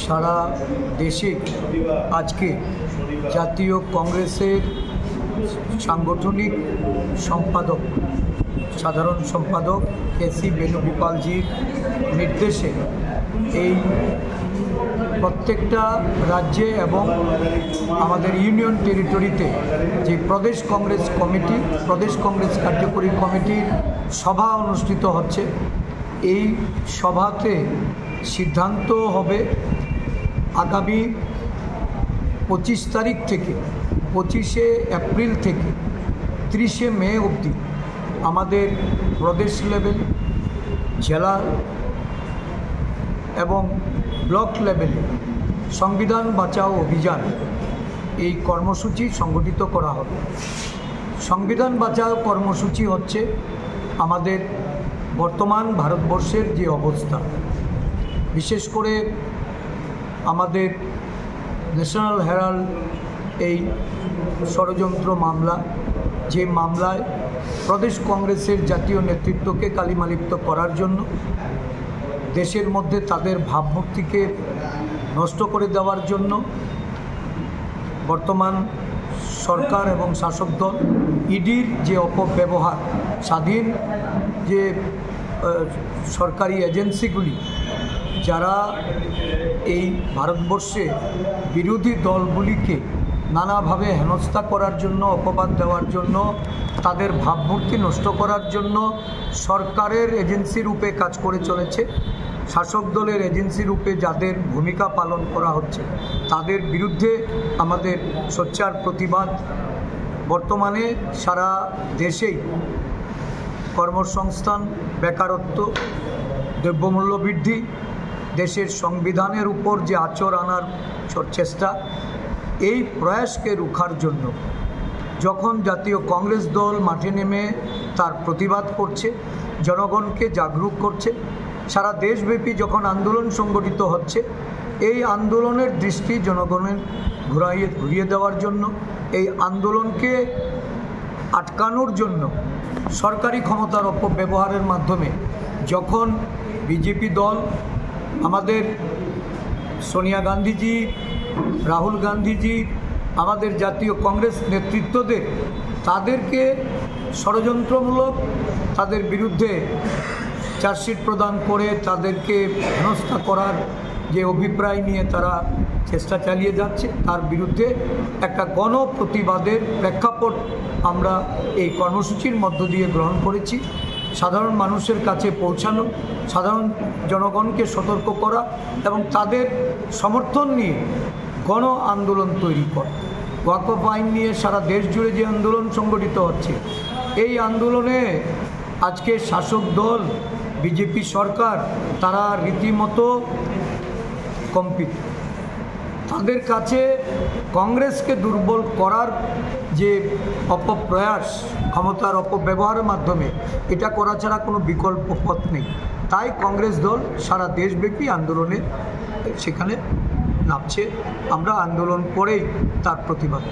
সারা দেশে আজকে জাতীয় কংগ্রেসের সাংগঠনিক সম্পাদক সাধারণ সম্পাদক কেসি বেণুগোপালজির নির্দেশে এই প্রত্যেকটা রাজ্যে এবং আমাদের ইউনিয়ন টেরিটরিতে যে প্রদেশ কংগ্রেস কার্যকরী কমিটির সভা অনুষ্ঠিত হচ্ছে। এই সভাতে সিদ্ধান্ত হবে আগামী 25 তারিখ থেকে 25শে এপ্রিল থেকে 30শে মে অবধি আমাদের প্রদেশ লেভেল, জেলা এবং ব্লক লেভেলে সংবিধান বাঁচাও অভিযান এই কর্মসূচি সংগঠিত করা হবে। সংবিধান বাঁচাও কর্মসূচি হচ্ছে আমাদের বর্তমান ভারতবর্ষের যে অবস্থা, বিশেষ করে আমাদের ন্যাশনাল হেরাল্ড এই ষড়যন্ত্র মামলা, যে মামলায় প্রদেশ কংগ্রেসের জাতীয় নেতৃত্বকে কালিমালিপ্ত করার জন্য, দেশের মধ্যে তাদের ভাবমূর্তিকে নষ্ট করে দেওয়ার জন্য বর্তমান সরকার এবং শাসক দল ইডির যে অপব্যবহার, স্বাধীন যে সরকারি এজেন্সিগুলি যারা এই ভারতবর্ষে বিরোধী দলগুলিকে নানাভাবে হেনস্থা করার জন্য, অপবাদ দেওয়ার জন্য, তাদের ভাবমূর্তি নষ্ট করার জন্য সরকারের এজেন্সি রূপে কাজ করে চলেছে, শাসক দলের এজেন্সি রূপে যাদের ভূমিকা পালন করা হচ্ছে, তাদের বিরুদ্ধে আমাদের সোচ্চার প্রতিবাদ। বর্তমানে সারা দেশেই কর্মসংস্থান, বেকারত্ব, দ্রব্যমূল্য বৃদ্ধি, দেশের সংবিধানের উপর যে আঁচড় আনার চেষ্টা, এই প্রয়াসকে রুখার জন্য যখন জাতীয় কংগ্রেস দল মাঠে নেমে তার প্রতিবাদ করছে, জনগণকে জাগরুক করছে, সারা দেশব্যাপী যখন আন্দোলন সংগঠিত হচ্ছে, এই আন্দোলনের দৃষ্টি জনগণের ঘুরিয়ে দেওয়ার জন্য, এই আন্দোলনকে আটকানোর জন্য সরকারি ক্ষমতার অপব্যবহারের মাধ্যমে যখন বিজেপি দল আমাদের সোনিয়া গান্ধীজি, রাহুল গান্ধীজি, আমাদের জাতীয় কংগ্রেস নেতৃত্বদের তাদেরকে ষড়যন্ত্রমূলক, তাদের বিরুদ্ধে চার্জশিট প্রদান করে তাদেরকে হেনস্থা করার যে অভিপ্রায় নিয়ে তারা চেষ্টা চালিয়ে যাচ্ছে, তার বিরুদ্ধে একটা গণপ্রতিবাদের প্রেক্ষাপট আমরা এই কর্মসূচির মধ্য দিয়ে গ্রহণ করেছি। সাধারণ মানুষের কাছে পৌঁছানো, সাধারণ জনগণকে সতর্ক করা এবং তাদের সমর্থন নিয়ে গণ আন্দোলন তৈরি করা। ওয়াকফ আইন নিয়ে সারা দেশ জুড়ে যে আন্দোলন সংগঠিত হচ্ছে, এই আন্দোলনে আজকে শাসক দল বিজেপি সরকার তারা রীতিমতো কম্পিত। তাদের কাছে কংগ্রেসকে দুর্বল করার যে অপপ্রয়াস, ক্ষমতার অপব্যবহারের মাধ্যমে, এটা করা ছাড়া কোনো বিকল্প পথ নেই। তাই কংগ্রেস দল সারা দেশব্যাপী আন্দোলনে সেখানে নামছে। আমরা আন্দোলন করেই তার প্রতিবাদ।